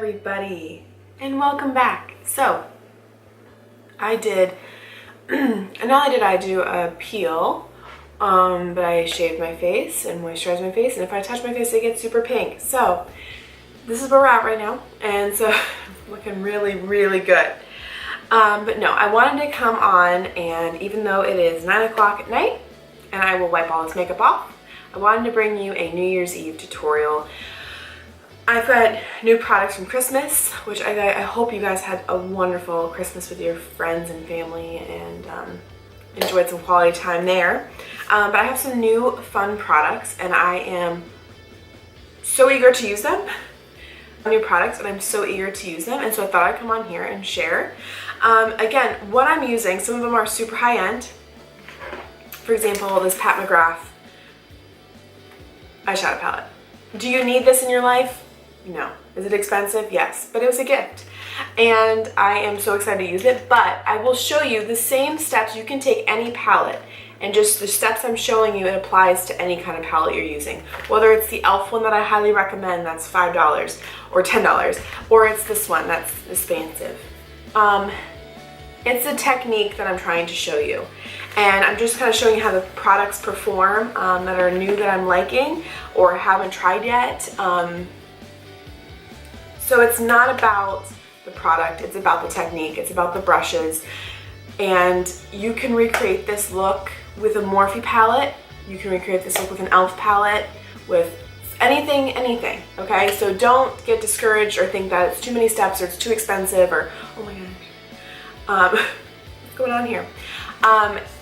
everybody, and welcome back. So I did and not only did I do a peel, but I shaved my face and moisturized my face, and if I touch my face it gets super pink. So this is where we're at right now, and so looking really good. But no, I wanted to come on, and even though it is 9 o'clock at night and I will wipe all this makeup off, I wanted to bring you a New Year's Eve tutorial. I've got new products from Christmas, which I hope you guys had a wonderful Christmas with your friends and family and enjoyed some quality time there. But I have some new fun products, and I am so eager to use them. New products, and I'm so eager to use them, and so I thought I'd come on here and share. Again, what I'm using, some of them are super high-end. For example, this Pat McGrath eyeshadow palette. Do you need this in your life? No. Is it expensive? Yes, but it was a gift. And I am so excited to use it, but I will show you the same steps. You can take any palette, and just the steps I'm showing you, it applies to any kind of palette you're using. Whether it's the e.l.f. one that I highly recommend, that's $5 or $10, or it's this one that's expensive. It's a technique that I'm trying to show you. And I'm just kind of showing you how the products perform that are new that I'm liking or haven't tried yet. So it's not about the product, it's about the technique, it's about the brushes. And you can recreate this look with a Morphe palette, you can recreate this look with an e.l.f. palette, with anything, okay? So don't get discouraged or think that it's too many steps or it's too expensive or, oh my gosh, what's going on here?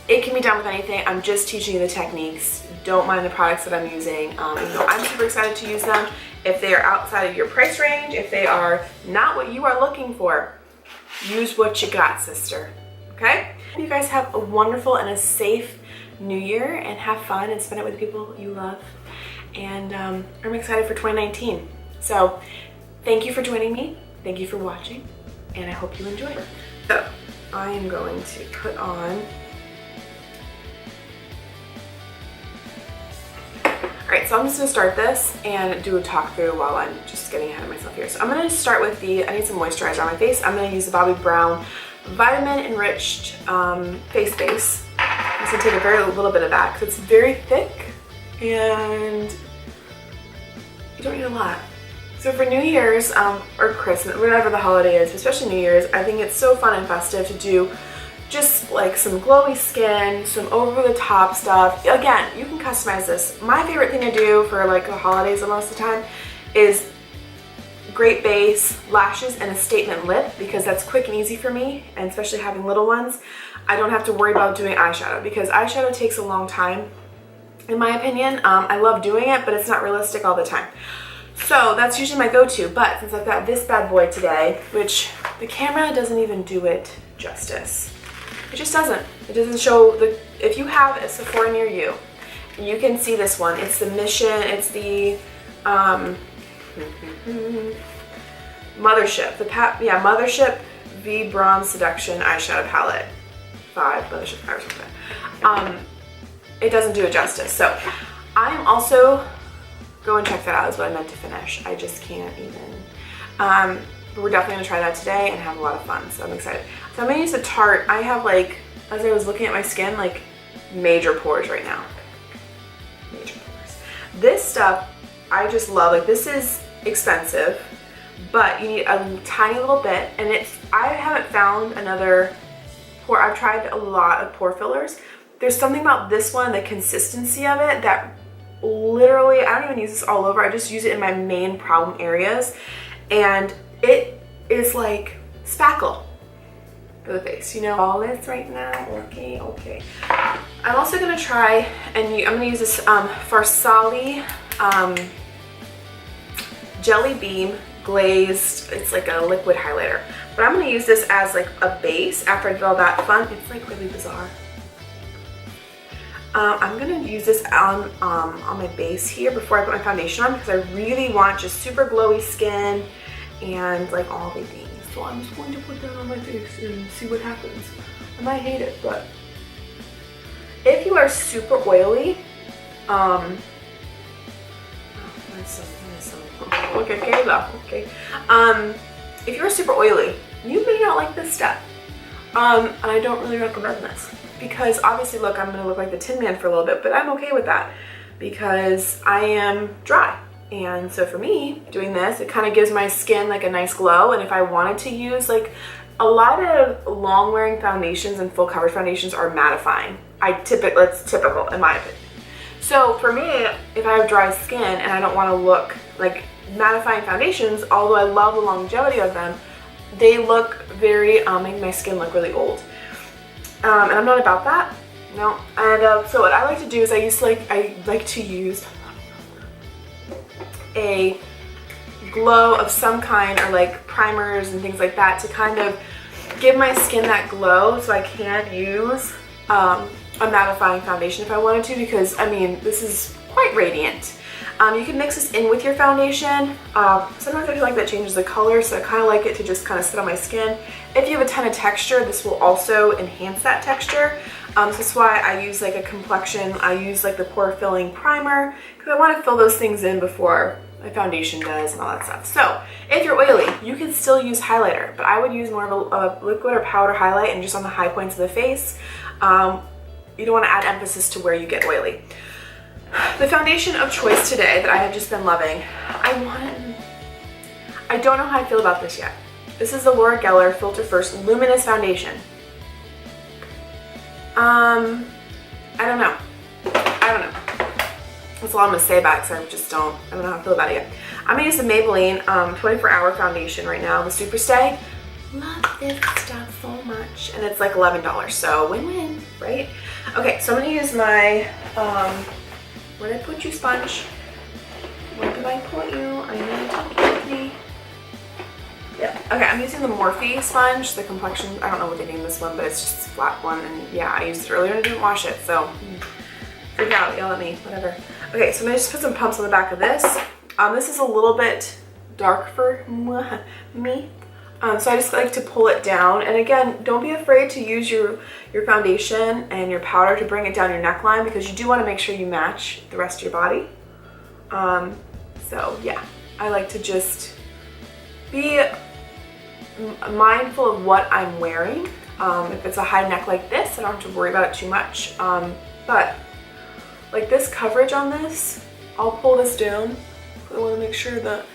It can be done with anything. I'm just teaching you the techniques. Don't mind the products that I'm using. I'm super excited to use them. If they are outside of your price range, if they are not what you are looking for, use what you got, sister, okay? Hope you guys have a wonderful and a safe new year, and have fun and spend it with the people you love. And I'm excited for 2019. So thank you for joining me. Thank you for watching, and I hope you enjoy. So I am going to put on, alright, so I'm just going to start this and do a talk through while I'm just getting ahead of myself here. So I'm going to start with I need some moisturizer on my face. I'm going to use the Bobbi Brown Vitamin Enriched Face Base. I'm just going to take a very little bit of that because it's very thick and you don't need a lot. So for New Year's or Christmas, whatever the holiday is, especially New Year's, I think it's so fun and festive to do just like some glowy skin, some over-the-top stuff. Again, you can customize this. My favorite thing to do for like the holidays most of the time is great base, lashes, and a statement lip, because that's quick and easy for me, and especially having little ones, I don't have to worry about doing eyeshadow because eyeshadow takes a long time, in my opinion. I love doing it, but it's not realistic all the time. So that's usually my go-to, but since I've got this bad boy today, which the camera doesn't even do it justice. It just doesn't. It doesn't show if you have a Sephora near you, you can see this one. It's the Mission, it's the Mothership. Mothership V Bronze Seduction Eyeshadow Palette. Mothership 5 or something. It doesn't do it justice. So I am also, go and check that out is what I meant to finish. I just can't even. But we're definitely gonna try that today and have a lot of fun, so I'm excited. So I'm gonna use the Tarte. I have, like, as I was looking at my skin, like major pores right now. Major pores. This stuff I just love. Like, this is expensive, but you need a tiny little bit, and I haven't found another pore. I've tried a lot of pore fillers. There's something about this one, the consistency of it, that literally, I don't even use this all over. I just use it in my main problem areas, and it is like spackle for the face, you know? All this right now, okay. I'm also gonna try, and I'm gonna use this Farsali Jelly Beam Glazed, it's like a liquid highlighter. But I'm gonna use this as like a base after I did all that fun. It's like really bizarre. I'm gonna use this on my base here before I put my foundation on, because I really want just super glowy skin and like all the things. So I'm just going to put that on my face and see what happens. I might hate it, but if you are super oily, Look at Kayla, okay. If you're super oily, you may not like this step. And I don't really recommend this because obviously, look, I'm gonna look like the Tin Man for a little bit, but I'm okay with that because I am dry. And so for me, doing this, it kind of gives my skin like a nice glow. And if I wanted to use like a lot of long wearing foundations and full coverage foundations are mattifying. That's typical in my opinion. So for me, if I have dry skin and I don't want to look like mattifying foundations, although I love the longevity of them, they look very, make my skin look really old. And I'm not about that, no. And so what I like to do is I like to use a glow of some kind, or like primers and things like that, to kind of give my skin that glow so I can use a mattifying foundation if I wanted to, because I mean, this is quite radiant. You can mix this in with your foundation. Sometimes I feel like that changes the color, so I kind of like it to just kind of sit on my skin. If you have a ton of texture, this will also enhance that texture. So that's why I use like a complexion. I use like the pore filling primer because I want to fill those things in before my foundation does and all that stuff. So if you're oily, you can still use highlighter, but I would use more of a liquid or powder highlight and just on the high points of the face. You don't want to add emphasis to where you get oily. The foundation of choice today that I have just been loving, I don't know how I feel about this yet. This is the Laura Geller Filter First Luminous Foundation. I don't know. That's all I'm gonna say about it because I don't know how I feel about it yet. I'm gonna use the Maybelline 24-hour foundation right now, the Super Stay. Love this stuff so much. And it's like $11, so win-win, right? Okay, so I'm gonna use my, where did I put you, sponge? Where did I put you? I know you talked with me. Yeah. Okay, I'm using the Morphe sponge, the complexion. I don't know what they name this one, but it's just a flat one. And yeah, I used it earlier and I didn't wash it, so freak out, yell at me, whatever. Okay, so I'm gonna just put some pumps on the back of this. This is a little bit dark for me. So I just like to pull it down. And again, don't be afraid to use your foundation and your powder to bring it down your neckline, because you do want to make sure you match the rest of your body. So yeah, I like to just be mindful of what I'm wearing. If it's a high neck like this, I don't have to worry about it too much. But like this coverage on this, I'll pull this down. I want to make sure that,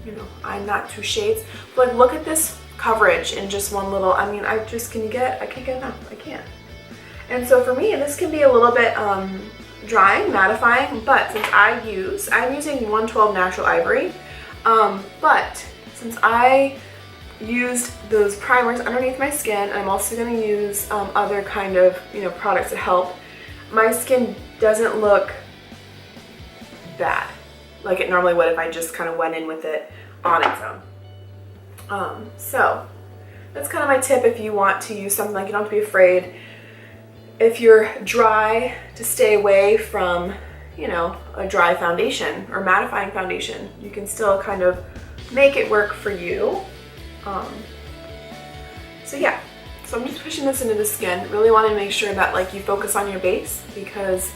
you know, I'm not two shades. But like, look at this coverage in just one little, I mean, I can't get enough, I can't. And so for me, this can be a little bit drying, mattifying, but since I'm using 112 Natural Ivory, but since I used those primers underneath my skin, I'm also going to use other kind of, you know, products to help, my skin doesn't look bad like it normally would if I just kind of went in with it on its own. So that's kind of my tip if you want to use something. Like, you don't have to be afraid if you're dry to stay away from, you know, a dry foundation or mattifying foundation. You can still kind of make it work for you. So yeah, so I'm just pushing this into the skin, really wanting to make sure that like you focus on your base, because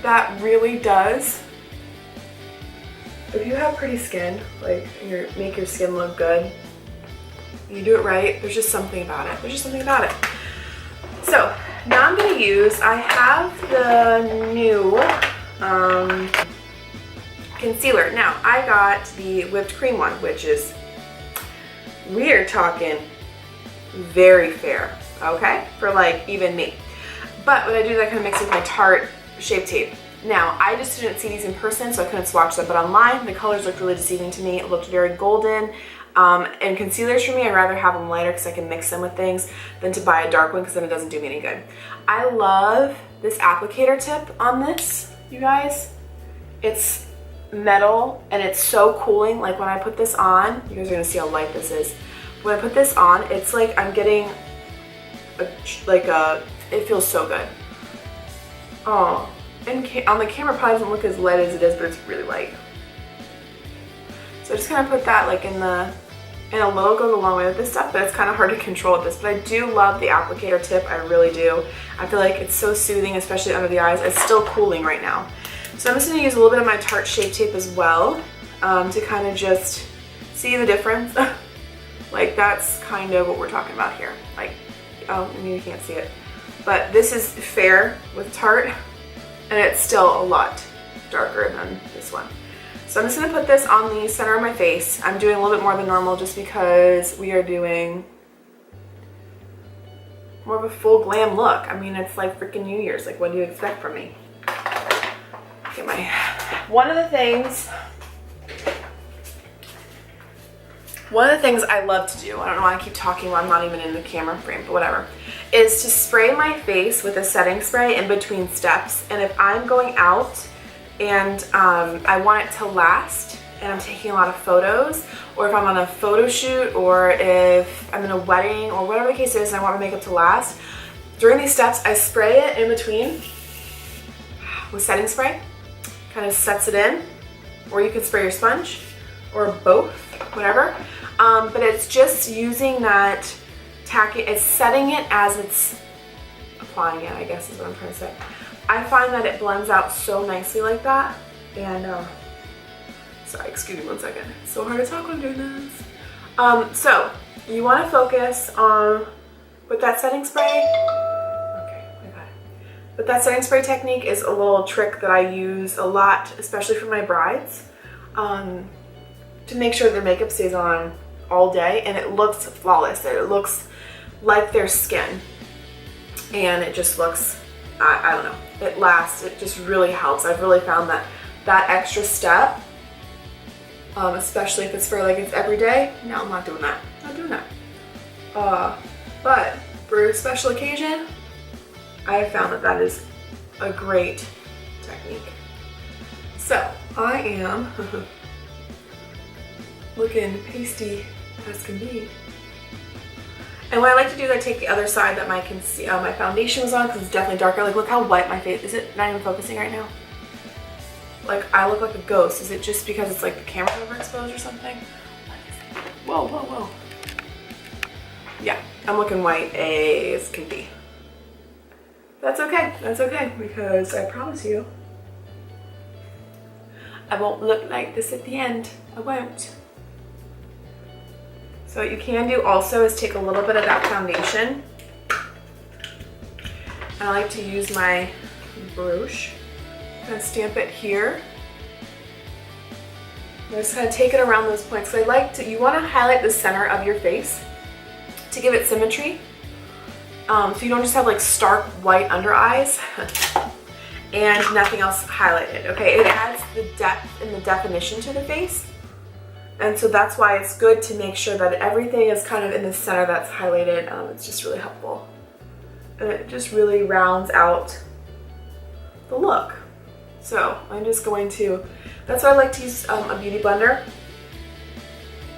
that really does, if you have pretty skin, like make your skin look good, you do it right, there's just something about it. So now I'm going to use, I have the new concealer. Now I got the whipped cream one, which is, we're talking very fair, okay, for like even me. But what I do is I kind of mix it with my Tarte Shape Tape. Now, I just didn't see these in person, so I couldn't swatch them, but online, the colors looked really deceiving to me. It looked very golden. And concealers for me, I'd rather have them lighter because I can mix them with things than to buy a dark one, because then it doesn't do me any good. I love this applicator tip on this, you guys. It's metal and it's so cooling. Like when I put this on, you guys are gonna see how light this is. When I put this on, it's like I'm getting it feels so good. Oh. And on the camera, it probably doesn't look as light as it is, but it's really light. So I just kind of put that like and a little goes a long way with this stuff, but it's kind of hard to control with this. But I do love the applicator tip, I really do. I feel like it's so soothing, especially under the eyes. It's still cooling right now. So I'm just going to use a little bit of my Tarte Shape Tape as well to kind of just see the difference. Like that's kind of what we're talking about here. Like, oh, maybe you can't see it. But this is fair with Tarte, and it's still a lot darker than this one. So I'm just going to put this on the center of my face. I'm doing a little bit more than normal just because we are doing more of a full glam look. I mean, it's like freaking New Year's. Like, what do you expect from me? Get my, one of the things I love to do, I don't know why I keep talking while I'm not even in the camera frame, but whatever, is to spray my face with a setting spray in between steps. And if I'm going out and I want it to last and I'm taking a lot of photos, or if I'm on a photo shoot, or if I'm in a wedding, or whatever the case is, and I want my makeup to last, during these steps I spray it in between with setting spray. Kind of sets it in, or you could spray your sponge, or both, whatever. But it's just using that tacking, it's setting it as it's applying it, I guess is what I'm trying to say. I find that it blends out so nicely like that. And sorry, excuse me 1 second. It's so hard to talk when I'm doing this. So you want to focus on with that setting spray. But that setting spray technique is a little trick that I use a lot, especially for my brides, to make sure their makeup stays on all day and it looks flawless. It looks like their skin, and it just looks, I don't know, it lasts. It just really helps. I've really found that that extra step, especially if it's for like it's every day. No, I'm not doing that. Not doing that. But for a special occasion, I have found that that is a great technique. So I am looking pasty as can be. And what I like to do is I take the other side that my foundation was on, because it's definitely darker. Like, look how white my face is. It not even focusing right now? Like, I look like a ghost. Is it just because it's like the camera's overexposed or something? Whoa, whoa, whoa. Yeah, I'm looking white as can be. That's okay, because I promise you, I won't look like this at the end. I won't. So what you can do also is take a little bit of that foundation. And I like to use my brush, kind of stamp it here. And just kind of take it around those points. So you want to highlight the center of your face to give it symmetry. So you don't just have like stark white under eyes and nothing else highlighted, okay? It adds the depth and the definition to the face. And so that's why it's good to make sure that everything is kind of in the center that's highlighted. It's just really helpful. And it just really rounds out the look. So I'm just going to, that's why I like to use a beauty blender,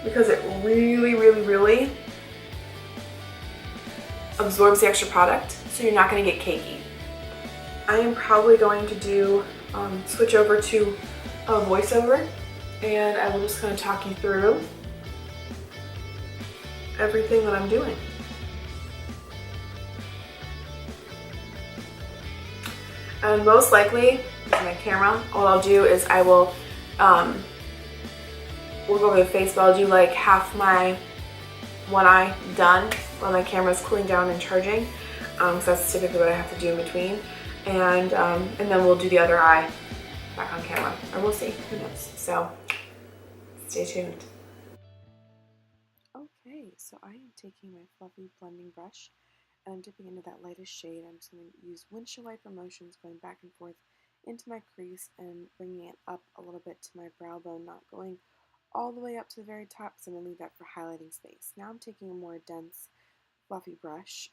because it really, really, really absorbs the extra product, so you're not going to get cakey. I am probably going to do switch over to a voiceover, and I will just kind of talk you through everything that I'm doing. And most likely, with my camera, what I'll do is I will work over the face, but I'll do like half my one eye done while my camera is cooling down and charging. So that's typically what I have to do in between. And then we'll do the other eye back on camera. Or we'll see, who knows. So stay tuned. Okay, so I am taking my fluffy blending brush and I'm dipping into that lightest shade. I'm just going to use windshield wiper motions going back and forth into my crease and bringing it up a little bit to my brow bone, not going all the way up to the very top, because I'm going to leave that for highlighting space. Now I'm taking a more dense, fluffy brush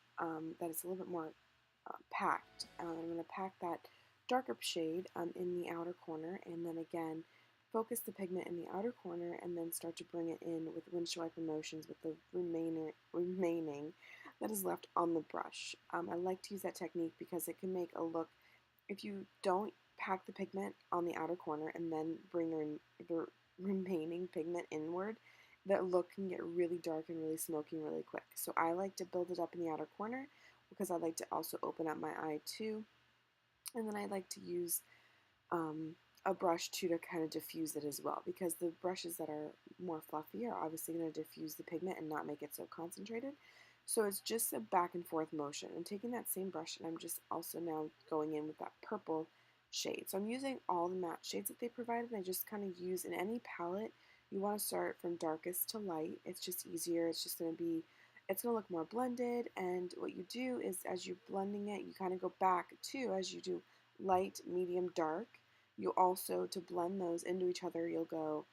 that is a little bit more packed. I'm going to pack that darker shade in the outer corner, and then again focus the pigment in the outer corner, and then start to bring it in with windshield wiper motions with the remaining that is left on the brush. I like to use that technique because it can make a look, if you don't pack the pigment on the outer corner and then bring the remaining pigment inward, that look can get really dark and really smoky really quick. So I like to build it up in the outer corner because I like to also open up my eye too. And then I like to use a brush too to kind of diffuse it as well, because the brushes that are more fluffy are obviously going to diffuse the pigment and not make it so concentrated. So it's just a back and forth motion. I'm taking that same brush and I'm just also now going in with that purple shade. So I'm using all the matte shades that they provided, and I just kind of use in any palette. You want to start from darkest to light. It's just easier. It's just going to be, it's going to look more blended. And what you do is as you're blending it, you kind of go back too as you do light, medium, dark. You also, to blend those into each other, you'll go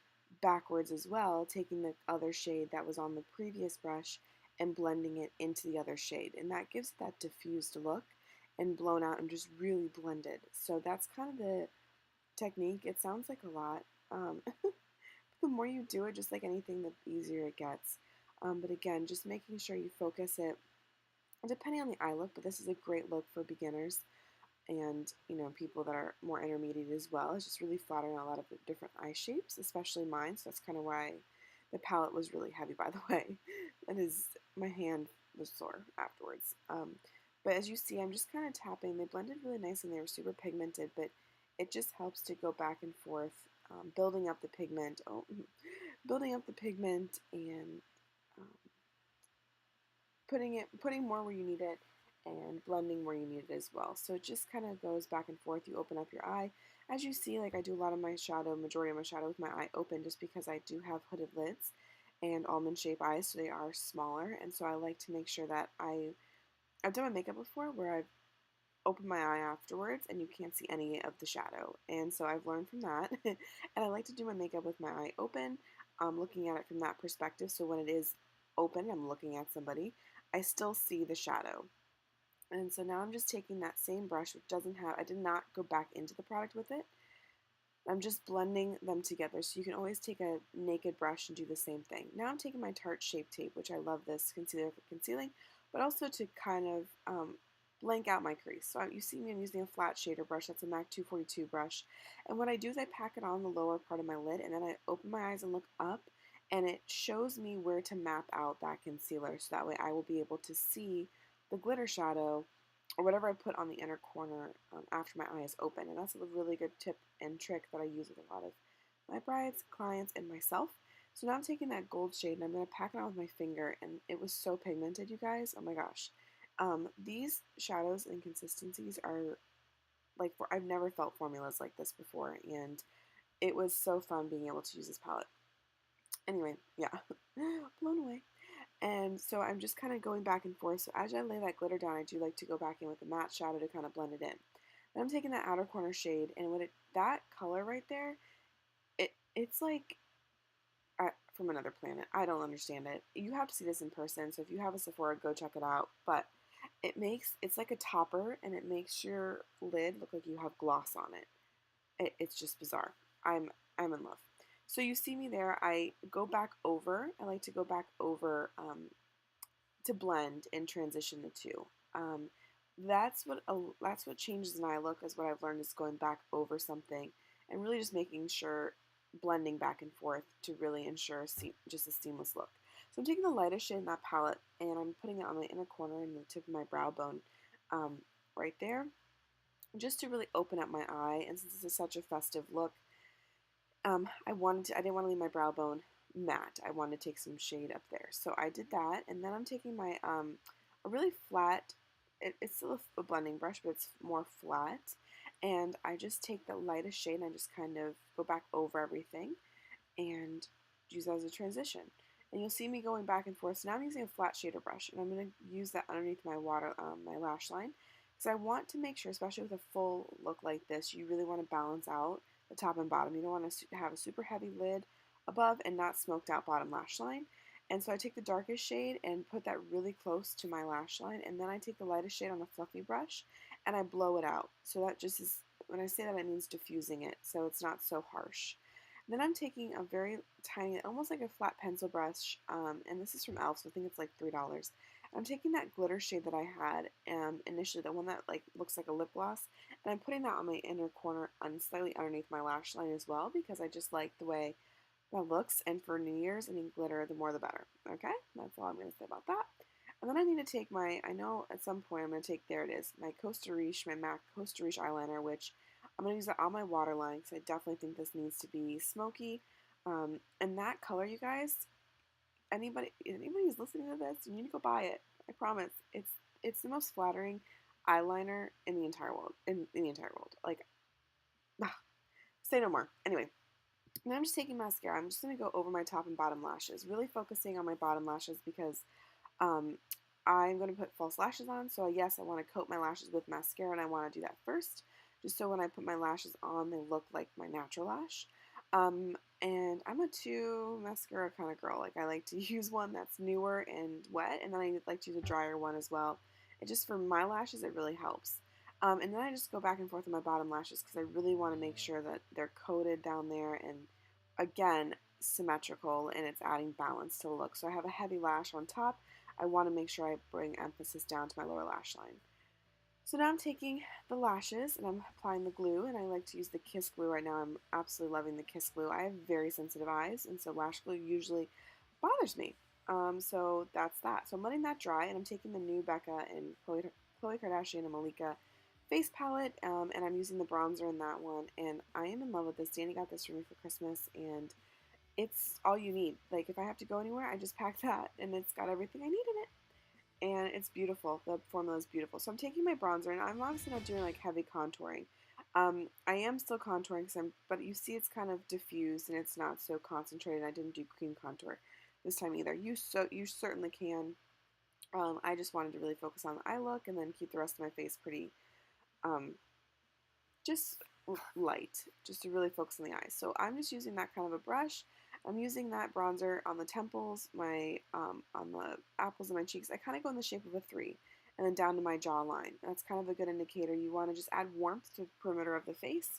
backwards as well, taking the other shade that was on the previous brush and blending it into the other shade. And that gives that diffused look and blown out and just really blended. So that's kind of the technique. It sounds like a lot. The more you do it, just like anything, the easier it gets. But again, just making sure you focus it, depending on the eye look, but this is a great look for beginners and people that are more intermediate as well. It's just really flattering a lot of different eye shapes, especially mine. So that's kind of why the palette was really heavy, by the way. That is, my hand was sore afterwards. But as you see, I'm just kind of tapping. They blended really nice and they were super pigmented, but it just helps to go back and forth, building up the pigment. Building up the pigment and um, putting more where you need it and blending where you need it as well. So it just kind of goes back and forth. You open up your eye. As you see, like I do a lot of my shadow, majority of my shadow with my eye open, just because I do have hooded lids and almond shape eyes, so they are smaller. And so I like to make sure that I've done my makeup before where I've opened my eye afterwards and you can't see any of the shadow. And so I've learned from that. And I like to do my makeup with my eye open, looking at it from that perspective. So when it is open, I'm looking at somebody, I still see the shadow. And so now I'm just taking that same brush, which doesn't have, I did not go back into the product with it. I'm just blending them together. So you can always take a naked brush and do the same thing. Now I'm taking my Tarte Shape Tape, which I love this concealer for concealing, but also to kind of blank out my crease. So you see me, I'm using a flat shader brush. That's a MAC 242 brush. And what I do is I pack it on the lower part of my lid, and then I open my eyes and look up, and it shows me where to map out that concealer. So that way I will be able to see the glitter shadow or whatever I put on the inner corner after my eye is open. And that's a really good tip and trick that I use with a lot of my brides, clients, and myself. So now I'm taking that gold shade and I'm going to pack it on with my finger, and it was so pigmented, you guys. Oh my gosh. These shadows and consistencies are like, I've never felt formulas like this before, and it was so fun being able to use this palette. Anyway, yeah, blown away. And so I'm just kind of going back and forth. So as I lay that glitter down, I do like to go back in with a matte shadow to kind of blend it in. Then I'm taking that outer corner shade, and that color right there, it's like from another planet. I don't understand it. You have to see this in person. So if you have a Sephora, go check it out. But it's like a topper, and it makes your lid look like you have gloss on it. It's just bizarre. I'm in love. So you see me there. I go back over. I like to go back over to blend and transition the two. That's what changes an eye look, is what I've learned, is going back over something and really just making sure, blending back and forth to really ensure just a seamless look. So I'm taking the lightest shade in that palette and I'm putting it on my inner corner and the tip of my brow bone, right there, just to really open up my eye. And since this is such a festive look, I didn't want to leave my brow bone matte. I wanted to take some shade up there. So I did that, and then I'm taking my a really flat, it's still a blending brush, but it's more flat, and I just take the lightest shade and I just kind of go back over everything and use that as a transition. And you'll see me going back and forth. So now I'm using a flat shader brush, and I'm going to use that underneath my my lash line, because I want to make sure, especially with a full look like this, you really want to balance out the top and bottom. You don't want to have a super heavy lid above and not smoked out bottom lash line. And so I take the darkest shade and put that really close to my lash line, and then I take the lightest shade on a fluffy brush and I blow it out. So that just is, when I say that, it means diffusing it so it's not so harsh. Then I'm taking a very tiny, almost like a flat pencil brush, and this is from e.l.f., so I think it's like $3. I'm taking that glitter shade that I had initially, the one that like looks like a lip gloss, and I'm putting that on my inner corner, slightly underneath my lash line as well, because I just like the way that looks. And for New Year's, I mean, glitter, the more the better. Okay, that's all I'm going to say about that. And then I need to take I know at some point I'm going to take, there it is, my Costa Riche, my MAC Costa Riche eyeliner, which I'm going to use it on my waterline because I definitely think this needs to be smoky. And that color, you guys, anybody who's listening to this, you need to go buy it. I promise. It's the most flattering eyeliner in the entire world. In the entire world. Like, say no more. Anyway, now I'm just taking mascara. I'm just going to go over my top and bottom lashes, really focusing on my bottom lashes because um, I'm going to put false lashes on. So yes, I want to coat my lashes with mascara, and I want to do that first, just so when I put my lashes on, they look like my natural lash. And I'm a 2 mascara kind of girl. Like, I like to use one that's newer and wet, and then I like to use a drier one as well. It just, for my lashes, it really helps. And then I just go back and forth on my bottom lashes because I really want to make sure that they're coated down there and, again, symmetrical, and it's adding balance to the look. So I have a heavy lash on top. I want to make sure I bring emphasis down to my lower lash line. So now I'm taking the lashes and I'm applying the glue, and I like to use the Kiss glue right now. I'm absolutely loving the Kiss glue. I have very sensitive eyes, and so lash glue usually bothers me. So that's that. So I'm letting that dry, and I'm taking the new Becca and Khloe Kardashian and Malika face palette, and I'm using the bronzer in that one, and I am in love with this. Danny got this for me for Christmas, and it's all you need. Like, if I have to go anywhere, I just pack that, and it's got everything I need in it. And it's beautiful. The formula is beautiful. So I'm taking my bronzer, and I'm obviously not doing like heavy contouring. I am still contouring, but you see it's kind of diffused and it's not so concentrated. I didn't do cream contour this time either. You certainly can. I just wanted to really focus on the eye look and then keep the rest of my face pretty um, just light, just to really focus on the eyes. So I'm just using that kind of a brush. I'm using that bronzer on the temples, my on the apples of my cheeks. I kind of go in the shape of a 3, and then down to my jawline. That's kind of a good indicator. You want to just add warmth to the perimeter of the face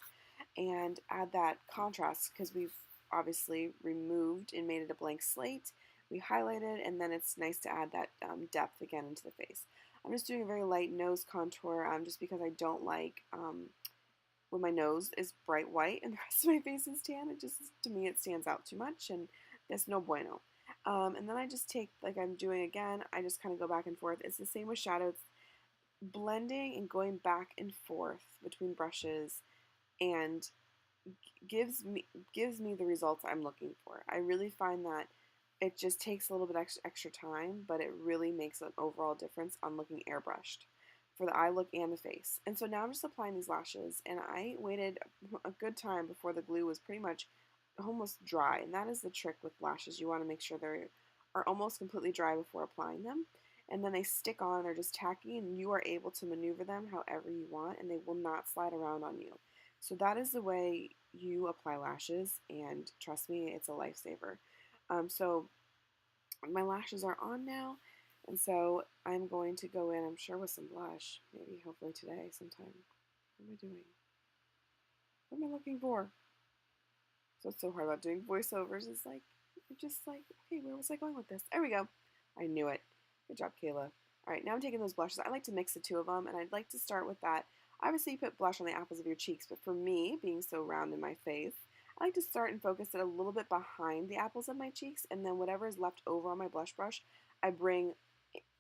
and add that contrast because we've obviously removed and made it a blank slate. We highlighted, and then it's nice to add that depth again into the face. I'm just doing a very light nose contour just because I don't like when my nose is bright white and the rest of my face is tan. It just, to me, it stands out too much, and that's no bueno. And then I just take, like I'm doing again, I just kind of go back and forth. It's the same with shadows, blending and going back and forth between brushes, and gives me the results I'm looking for. I really find that it just takes a little bit extra time, but it really makes an overall difference on looking airbrushed for the eye look and the face. And so now I'm just applying these lashes, and I waited a good time before the glue was pretty much almost dry. And that is the trick with lashes. You want to make sure they are almost completely dry before applying them. And then they stick on, they're just tacky, and you are able to maneuver them however you want, and they will not slide around on you. So that is the way you apply lashes, and trust me, it's a lifesaver. So my lashes are on now, and so I'm going to go in, I'm sure, with some blush, maybe hopefully today sometime. What am I doing? What am I looking for? So it's so hard about doing voiceovers. It's like, you're just like, okay, where was I going with this? There we go. I knew it. Good job, Kayla. All right, now I'm taking those blushes. I like to mix the two of them, and I'd like to start with that. Obviously, you put blush on the apples of your cheeks, but for me, being so round in my face, I like to start and focus it a little bit behind the apples of my cheeks, and then whatever is left over on my blush brush, I bring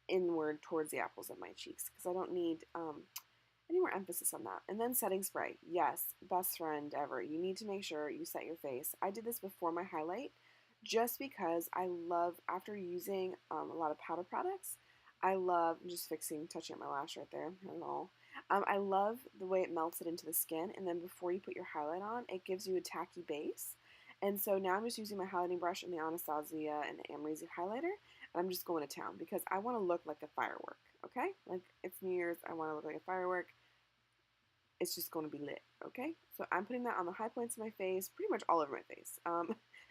inward towards the apples of my cheeks because I don't need any more emphasis on that. And then setting spray. Yes, best friend ever. You need to make sure you set your face. I did this before my highlight just because I love, after using a lot of powder products, I love, I'm just touching up my lash right there, not at all. I love the way it melts it into the skin, and then before you put your highlight on, it gives you a tacky base. And so now I'm just using my highlighting brush and the Anastasia and the Amrezy highlighter, and I'm just going to town because I want to look like a firework, okay? Like, it's New Year's, I want to look like a firework. It's just going to be lit, okay? So I'm putting that on the high points of my face, pretty much all over my face.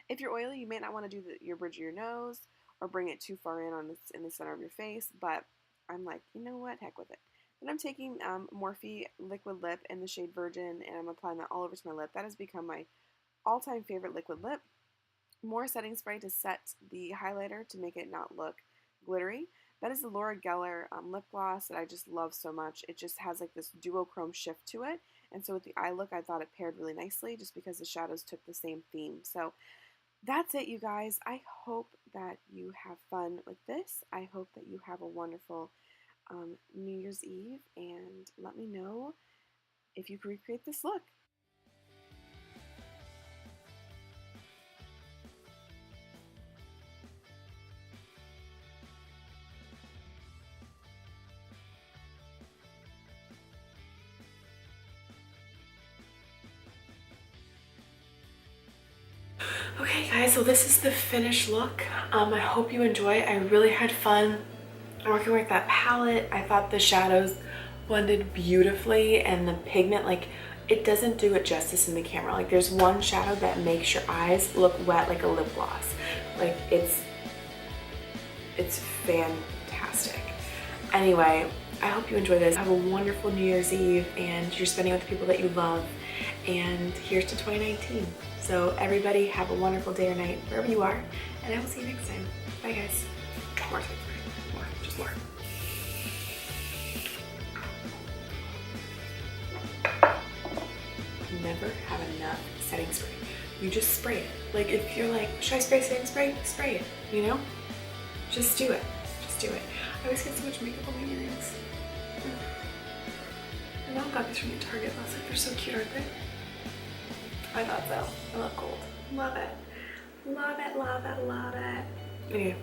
If you're oily, you may not want to do your bridge of your nose or bring it too far in the center of your face, but I'm like, you know what, heck with it. Then I'm taking Morphe Liquid Lip in the shade Virgin, and I'm applying that all over to my lip. That has become my all-time favorite liquid lip. More setting spray to set the highlighter to make it not look glittery. That is the Laura Geller lip gloss that I just love so much. It just has like this duochrome shift to it, and so with the eye look, I thought it paired really nicely just because the shadows took the same theme. So that's it, you guys. I hope that you have fun with this. I hope that you have a wonderful New Year's Eve, and let me know if you can recreate this look. Okay guys, so this is the finished look. I hope you enjoy. I really had fun working with that palette. I thought the shadows blended beautifully and the pigment, like, it doesn't do it justice in the camera. Like, there's one shadow that makes your eyes look wet like a lip gloss. Like, it's fantastic. Anyway, I hope you enjoy this. Have a wonderful New Year's Eve and you're spending with the people that you love. And here's to 2019. So everybody have a wonderful day or night wherever you are, and I will see you next time. Bye guys. More, just more. Never have enough setting spray. You just spray it. Like, if you're like, should I spray setting spray? Spray it, you know? Just do it. Just do it. I always get so much makeup on my earrings. My mom got these from the Target last night. They're so cute, aren't they? I thought so. I love gold. Love it. Love it, love it, love it. Anyway.